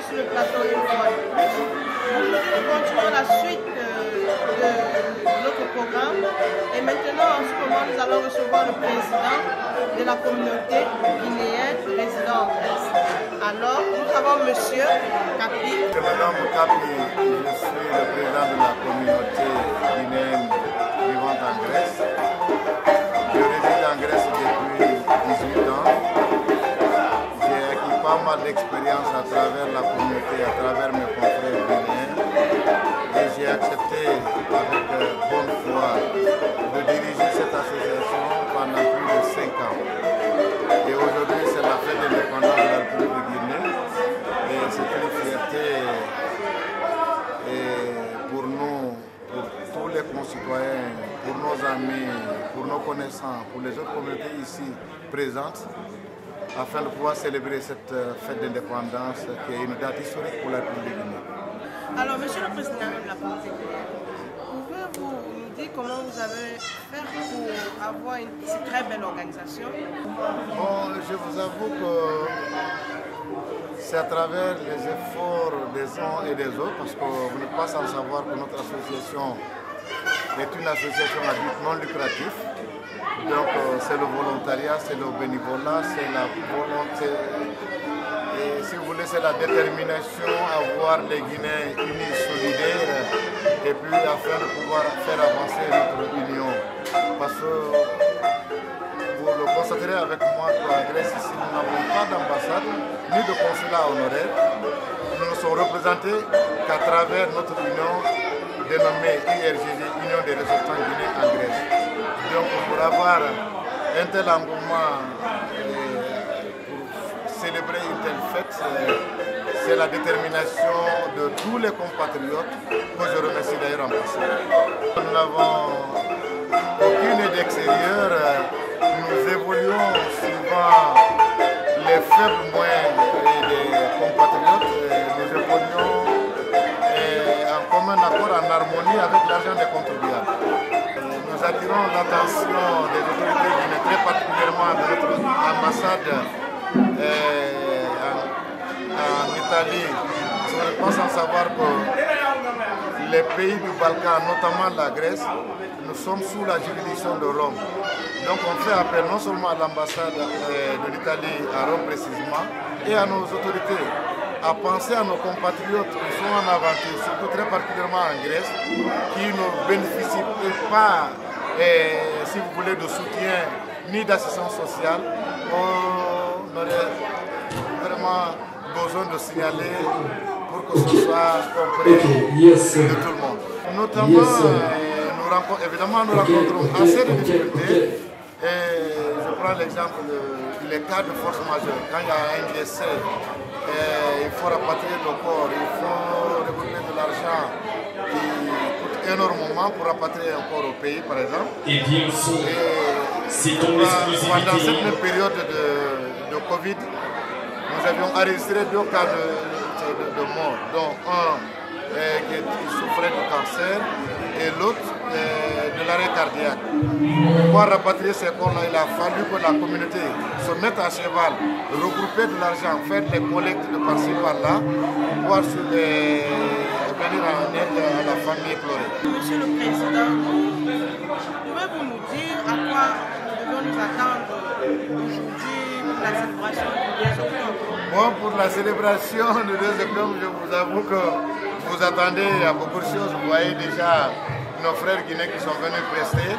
sur le plateau une fois de plus. Aujourd'hui, nous continuons la suite de notre programme. Et maintenant, en ce moment, nous allons recevoir le président de la communauté guinéenne résidant en Grèce. Alors, nous avons Monsieur Kapi. Je m'appelle Kapi, je suis le président de la communauté guinéenne vivante en Grèce. Je réside en Grèce depuis 18 ans. J'ai acquis pas mal d'expérience à travers la communauté, à travers mes confrères guinéens. Et j'ai accepté avec bonne foi de diriger cette association pendant plus de 5 ans. Et aujourd'hui, c'est la fête de l'indépendance de la République de Guinée. Et c'est une fierté pour nous, pour tous les concitoyens, pour nos amis, pour nos connaissants, pour les autres communautés ici présentes, afin de pouvoir célébrer cette fête d'indépendance qui est une date historique pour la République de Guinée. Alors, Monsieur le Président de la communauté, pouvez-vous nous dire comment vous avez fait pour avoir une si très belle organisation? Bon, je vous avoue que c'est à travers les efforts des uns et des autres, parce que vous n'êtes pas sans savoir que notre association est une association à but non lucratif. Donc c'est le volontariat, c'est le bénévolat, c'est la volonté, et si vous voulez, c'est la détermination à voir les Guinéens unis, solidaires, et puis afin de pouvoir faire avancer notre union. Parce que vous le constaterez avec moi qu'en Grèce, ici, nous n'avons pas d'ambassade, ni de consulat honoraire. Nous ne sommes représentés qu'à travers notre union dénommée URGG, Union des ressortissants guinéens en Grèce. Donc pour avoir un tel engouement pour célébrer une telle fête, c'est la détermination de tous les compatriotes que je remercie d'ailleurs en passant. Nous n'avons aucune aide extérieure, nous évoluons suivant les faibles moyens des compatriotes, nous évoluons en commun accord, en harmonie avec l'argent des contribuables. Nous attirons l'attention des autorités guinéennes, très particulièrement de notre ambassade en Italie. Nous ne pas sans savoir que les pays du Balkan, notamment la Grèce, nous sommes sous la juridiction de Rome. Donc on fait appel non seulement à l'ambassade de l'Italie à Rome précisément, et à nos autorités à penser à nos compatriotes qui sont en aventure, surtout très particulièrement en Grèce, qui ne bénéficient pas, si vous voulez, de soutien ni d'assistance sociale. On aurait vraiment besoin de signaler pour que ce soit compris de tout le monde. Notamment, évidemment, nous rencontrons assez de difficultés. Et je prends l'exemple des cas de force majeure. Quand il y a un décès, il faut rapatrier le corps, il faut récupérer de l'argent qui coûte énormément pour rapatrier un corps au pays, par exemple. Et bien sûr, c'est ton exclusivité. Pendant cette même période de Covid, nous avions enregistré 2 cas de mort, dont un qui souffrait de cancer et l'autre de l'arrêt cardiaque. Pour pouvoir rapatrier ces corps-là, il a fallu que la communauté se mette à cheval, regrouper de l'argent, faire des collectes de par-ci par-là, pour pouvoir venir en aide à la famille éplorée. Monsieur le Président, pouvez-vous nous dire à quoi nous devons nous attendre aujourd'hui pour la célébration du 2 octobre? Bon, pour la célébration du 2 octobre, je vous avoue que vous attendez à beaucoup de choses. Vous voyez déjà nos frères guinéens qui sont venus prester.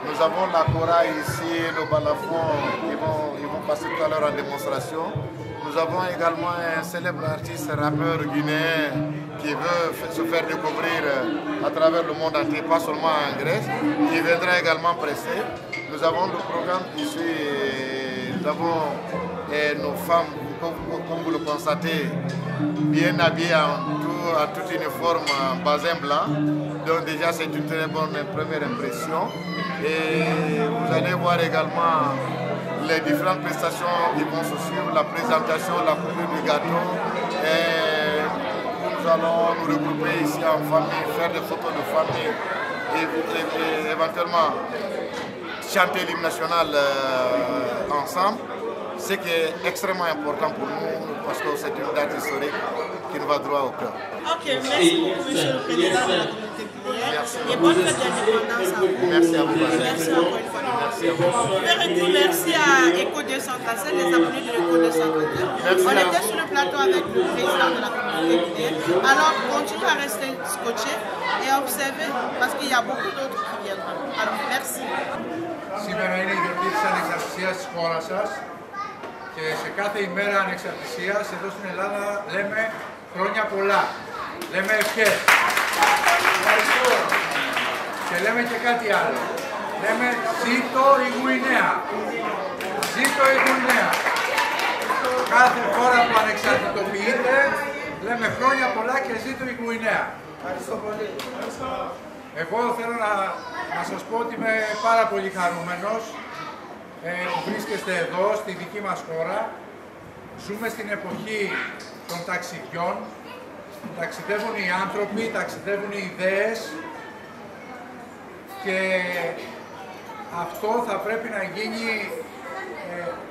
Nous avons la Cora ici, le balafon, ils vont passer tout à l'heure en démonstration. Nous avons également un célèbre artiste rappeur guinéen qui veut se faire découvrir à travers le monde entier, pas seulement en Grèce, qui viendra également prester. Nous avons le programme qui suit, nous avons nos femmes, comme vous le constatez, bien habillées en tout uniforme en basin blanc. Donc déjà c'est une très bonne première impression. Et vous allez voir également les différentes prestations qui vont se suivre, la présentation, la coupure du gâteau. Et nous allons nous regrouper ici en famille, faire des photos de famille et éventuellement chanter l'hymne national ensemble. ce qui est extrêmement important pour nous parce que c'est une date historique qui nous va droit au cœur. Ok, merci beaucoup, Monsieur le Président de la communauté guinéenne. Merci. Et bonne fête d'indépendance à vous. Merci à vous. Merci encore une fois. Merci à vous. Je vais dire merci à Eco 237, les abonnés de l'Eco 237. On était sur le plateau avec le président de la communauté guinéenne. Alors, continuez à rester scotché et à observer parce qu'il y a beaucoup d'autres qui viendront. Alors, merci. Σήμερα είναι η γιορτή της ανεξαρτησίας της χώρας σας και σε κάθε ημέρα ανεξαρτησίας εδώ στην Ελλάδα λέμε χρόνια πολλά, λέμε ευχές και λέμε και κάτι άλλο, λέμε ζήτω η Γουινέα, ζήτω η Γουινέα. Κάθε χώρα που ανεξαρτητοποιείται λέμε χρόνια πολλά και ζήτω η Γουινέα. Εγώ θέλω να σας πω ότι είμαι πάρα πολύ χαρούμενος που βρίσκεστε εδώ, στη δική μας χώρα. Ζούμε στην εποχή των ταξιδιών. Ταξιδεύουν οι άνθρωποι, ταξιδεύουν οι ιδέες και αυτό θα πρέπει να γίνει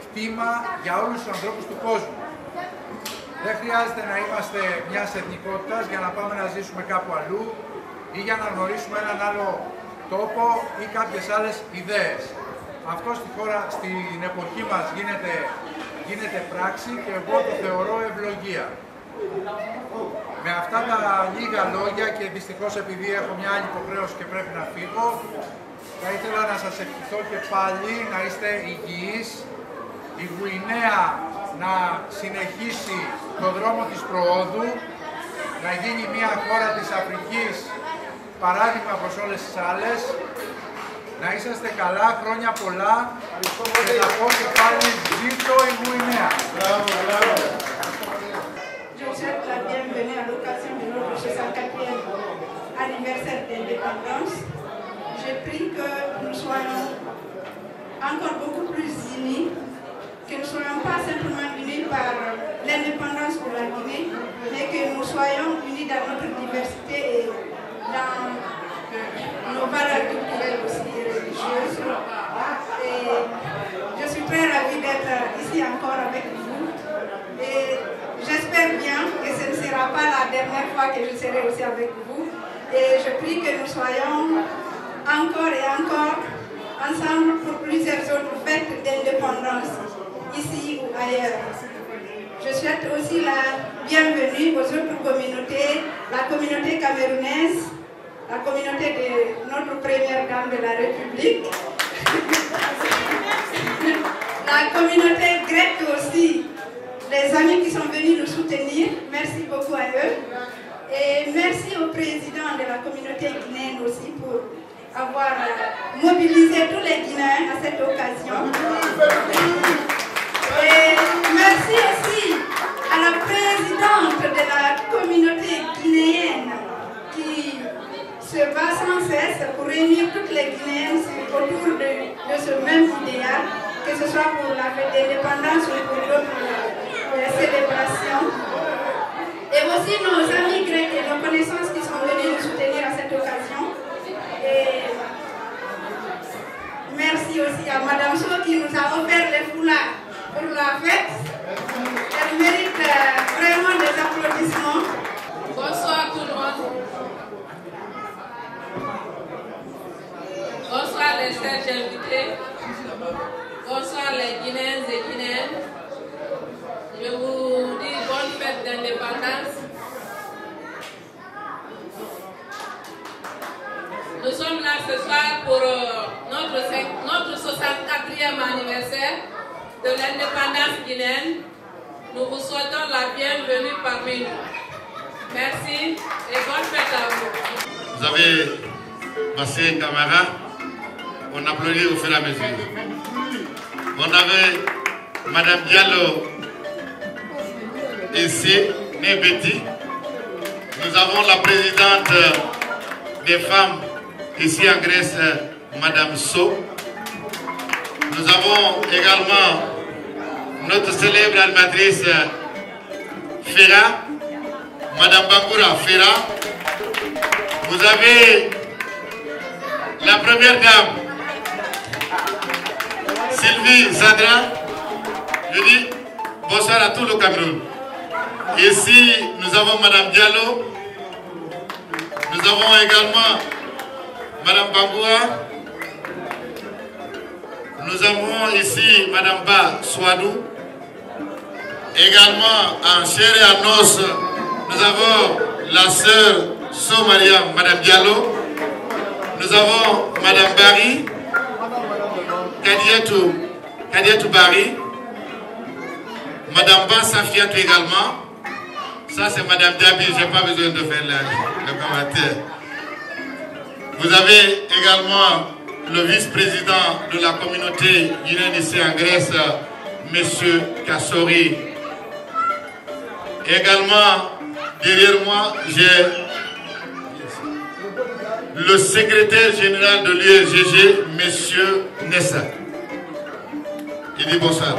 κτήμα για όλους τους ανθρώπους του κόσμου. Δεν χρειάζεται να είμαστε μιας εθνικότητας για να πάμε να ζήσουμε κάπου αλλού ή για να γνωρίσουμε έναν άλλο τόπο ή κάποιες άλλες ιδέες. Αυτό στη χώρα, στην εποχή μας γίνεται πράξη και εγώ το θεωρώ ευλογία. Με αυτά τα λίγα λόγια και δυστυχώς επειδή έχω μια άλλη υποχρέωση και πρέπει να φύγω, θα ήθελα να σας ευχηθώ και πάλι να είστε υγιείς, η Γουινέα να συνεχίσει το δρόμο της προόδου, να γίνει μια χώρα της Αφρικής παράδειγμα προς όλες τις άλλες, να είσαστε καλά, χρόνια πολλά και να πω και πάλι ζήτω η Γουινέα. Je vous souhaite la bienvenue à l'occasion de notre 64e anniversaire d'indépendance. Je prie que nous soyons encore beaucoup plus unis, que nous ne soyons pas simplement unis par l'indépendance pour la Guinée, mais que nous soyons unis dans notre diversité et dans nos valeurs culturelles aussi et religieuses. Et je suis très ravie d'être ici encore avec vous. Et j'espère bien que ce ne sera pas la dernière fois que je serai aussi avec vous. Et je prie que nous soyons encore et encore ensemble pour plusieurs autres fêtes d'indépendance, ici ou ailleurs. Je souhaite aussi la bienvenue aux autres communautés, la communauté camerounaise, la communauté de notre première dame de la République, la communauté grecque aussi, les amis qui sont venus nous soutenir, merci beaucoup à eux. Et merci au président de la communauté guinéenne aussi pour avoir mobilisé tous les Guinéens à cette occasion. Et merci aussi à la présidente de la communauté guinéenne qui se bat sans cesse pour réunir toutes les Guinéennes autour de ce même idéal, que ce soit pour la fête d'indépendance ou pour d'autres célébrations. Et aussi nos amis grecs et nos connaissances qui sont venus nous soutenir à cette occasion. Et merci aussi à Madame So qui nous a offert les foulards pour la fête. Elle mérite vraiment des applaudissements. Bonsoir tout le monde. Bonsoir les chers invités. Bonsoir les Guinéens et Guinéennes. Je vous dis bonne fête d'indépendance. Nous sommes là ce soir pour notre 64e anniversaire de l'indépendance guinéenne. Nous vous souhaitons la bienvenue parmi nous. Merci et bonne fête à vous. Vous avez passé Camara, on applaudit au fur et à mesure. On avait Madame Diallo ici, Nebeti. Nous avons la présidente des femmes ici en Grèce, Madame So. Nous avons également notre célèbre animatrice Ferra, Madame Bangoura Ferra. Vous avez la première dame, Sylvie Zadra, Je dis bonsoir à tout le Cameroun. Ici, nous avons Madame Diallo. Nous avons également Madame Bangoua. Nous avons ici Madame Ba Swadou. Également en chair et en os, nous avons la sœur So-Mariam, Madame Diallo. Nous avons Madame Barry, Kadiatou Barry. Madame Ba Safiatou également. Ça c'est Madame Diaby, je n'ai pas besoin de faire le commentaire. Vous avez également le vice-président de la communauté guinéenne ici en Grèce, Monsieur Kassori. Également, derrière moi, j'ai le secrétaire général de l'URGG, Monsieur Nessa. Il dit bonsoir.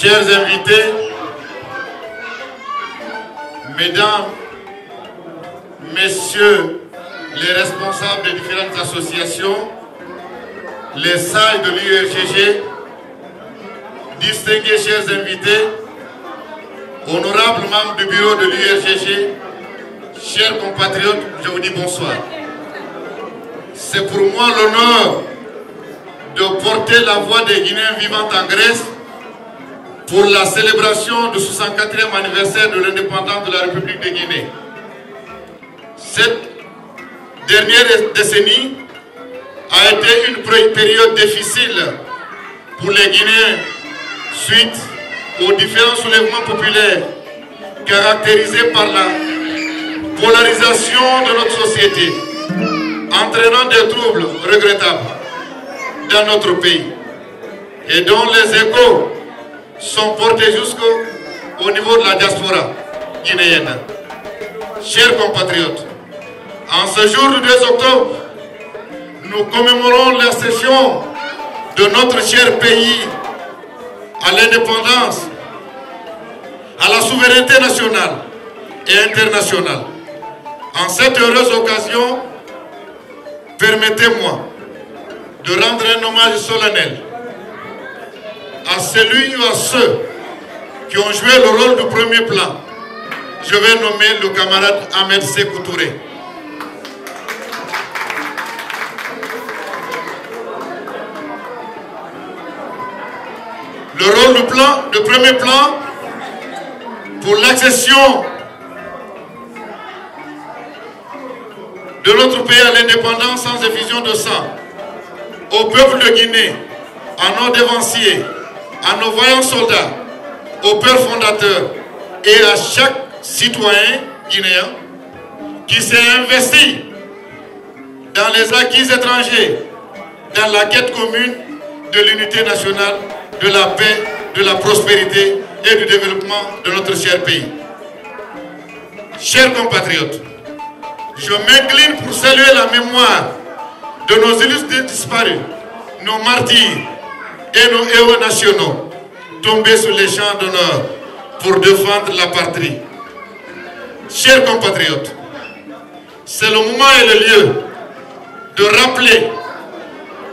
Chers invités, mesdames, messieurs, les responsables des différentes associations, les salles de l'URGG, distingués chers invités, honorables membres du bureau de l'URGG, chers compatriotes, je vous dis bonsoir. C'est pour moi l'honneur de porter la voix des Guinéens vivant en Grèce pour la célébration du 64e anniversaire de l'indépendance de la République de Guinée. Cette dernière décennie a été une période difficile pour les Guinéens suite aux différents soulèvements populaires caractérisés par la polarisation de notre société, entraînant des troubles regrettables dans notre pays et dont les échos sont portés jusqu'au niveau de la diaspora guinéenne. Chers compatriotes, en ce jour du 2 octobre, nous commémorons l'accession de notre cher pays à l'indépendance, à la souveraineté nationale et internationale. En cette heureuse occasion, permettez-moi de rendre un hommage solennel à celui ou à ceux qui ont joué le rôle du premier plan. Je vais nommer le camarade Ahmed Sékou Touré. Le rôle du premier plan pour l'accession de notre pays à l'indépendance sans effusion de sang, au peuple de Guinée, à nos dévanciers, à nos voyants soldats, aux pères fondateurs et à chaque citoyen guinéen qui s'est investi dans les acquis étrangers, dans la quête commune de l'unité nationale, de la paix, de la prospérité et du développement de notre cher pays. Chers compatriotes, je m'incline pour saluer la mémoire de nos illustres disparus, nos martyrs et nos héros nationaux tombés sur les champs d'honneur pour défendre la patrie. Chers compatriotes, c'est le moment et le lieu de rappeler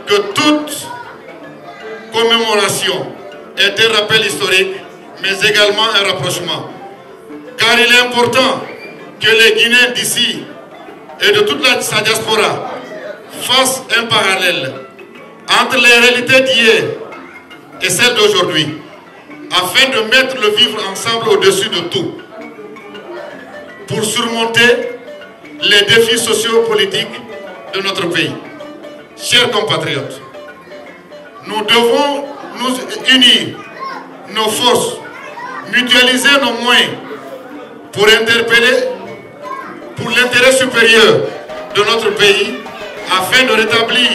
que toute commémoration est un rappel historique, mais également un rapprochement. Car il est important que les Guinéens d'ici et de toute sa diaspora fassent un parallèle entre les réalités d'hier et celles d'aujourd'hui, afin de mettre le vivre ensemble au-dessus de tout, pour surmonter les défis socio-politiques de notre pays. Chers compatriotes, nous devons nous unir nos forces, mutualiser nos moyens pour interpeller pour l'intérêt supérieur de notre pays afin de rétablir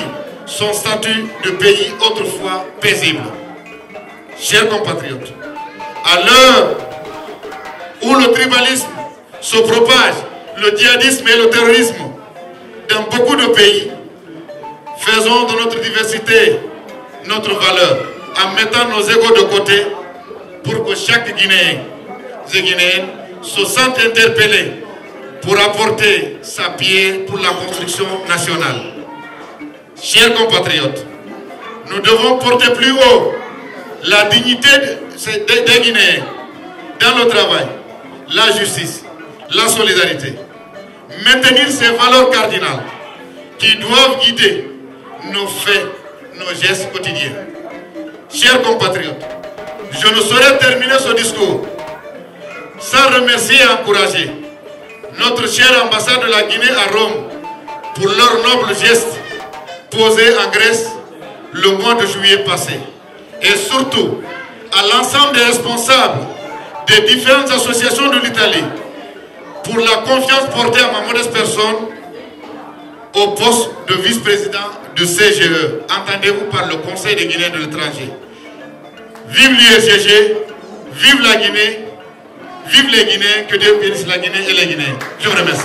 son statut de pays autrefois paisible. Chers compatriotes, à l'heure où le tribalisme se propage, le djihadisme et le terrorisme dans beaucoup de pays, faisons de notre diversité notre valeur en mettant nos égos de côté pour que chaque Guinéen et Guinéenne se sente interpellé pour apporter sa pierre pour la construction nationale. Chers compatriotes, nous devons porter plus haut la dignité des Guinéens dans le travail, la justice, la solidarité. Maintenir ces valeurs cardinales qui doivent guider nos faits, nos gestes quotidiens. Chers compatriotes, je ne saurais terminer ce discours sans remercier et encourager notre chère ambassade de la Guinée à Rome pour leur noble geste posé en Grèce le mois de juillet passé. Et surtout à l'ensemble des responsables des différentes associations de l'Italie pour la confiance portée à ma modeste personne au poste de vice-président du CGE, entendez-vous par le Conseil des Guinéens de l'étranger. Vive l'USGG, vive la Guinée, vive les Guinéens, que Dieu bénisse la Guinée et les Guinéens. Je vous remercie.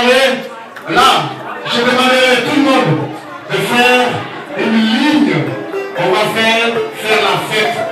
soirée, là, je demanderai à tout le monde de faire une ligne. On va faire la fête.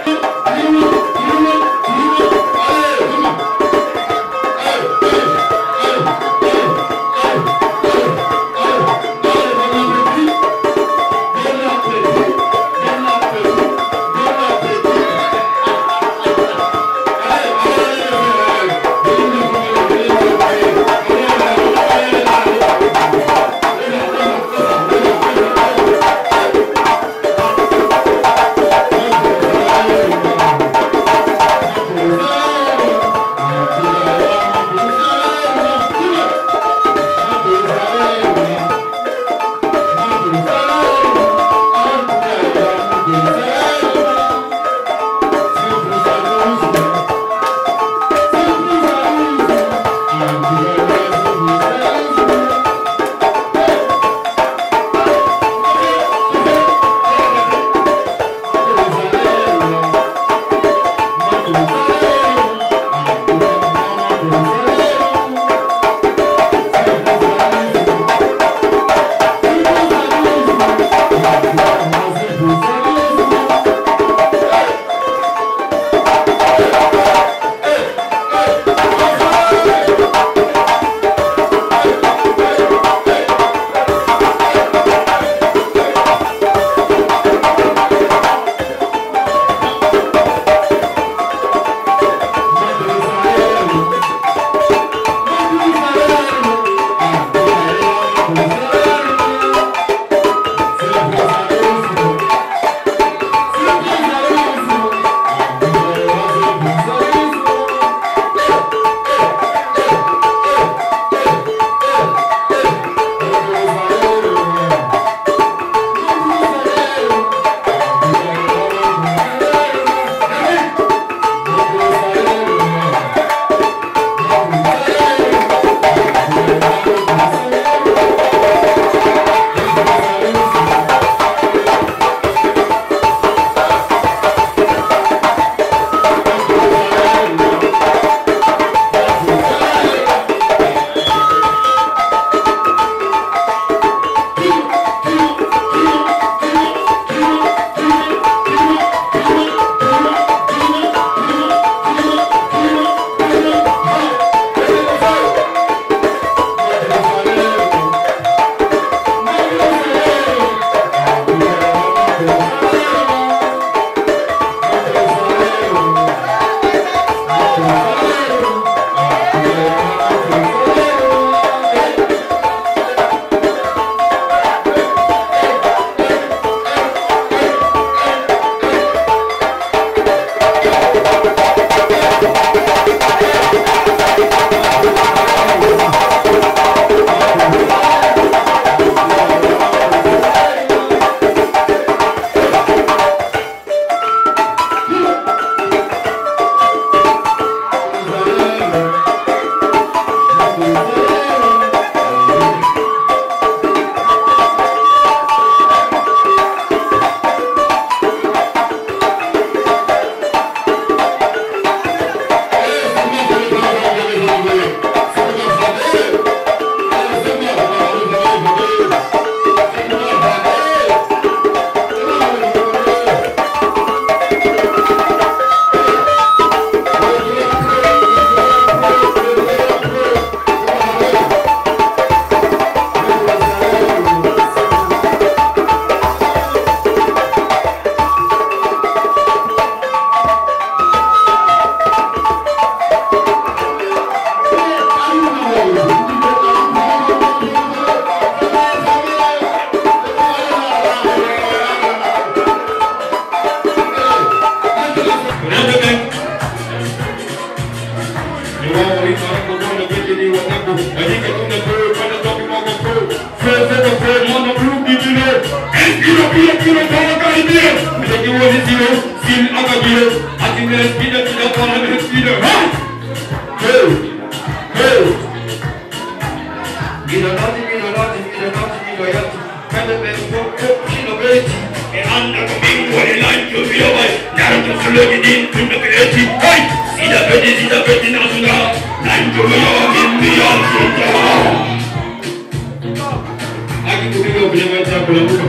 Rappelez-vous